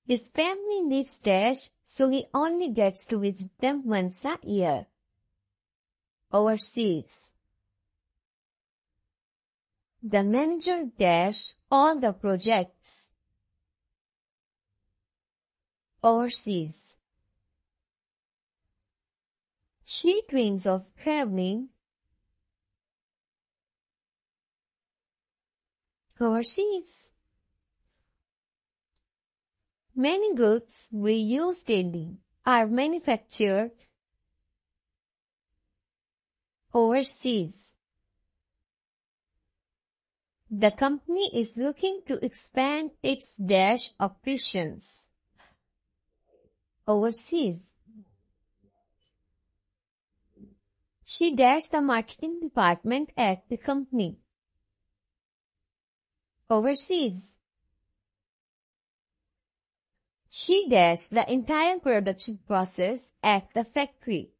His family lives dash, so he only gets to visit them once a year. Overseas. The manager dash all the projects. Overseas. She dreams of traveling overseas. Many goods we use daily are manufactured overseas. The company is looking to expand its dash operations overseas. She dashed the marketing department at the company overseas. She dashed the entire production process at the factory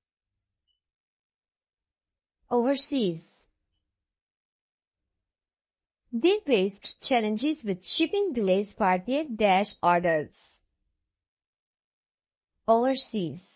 overseas. They faced challenges with shipping delays for their dash orders overseas.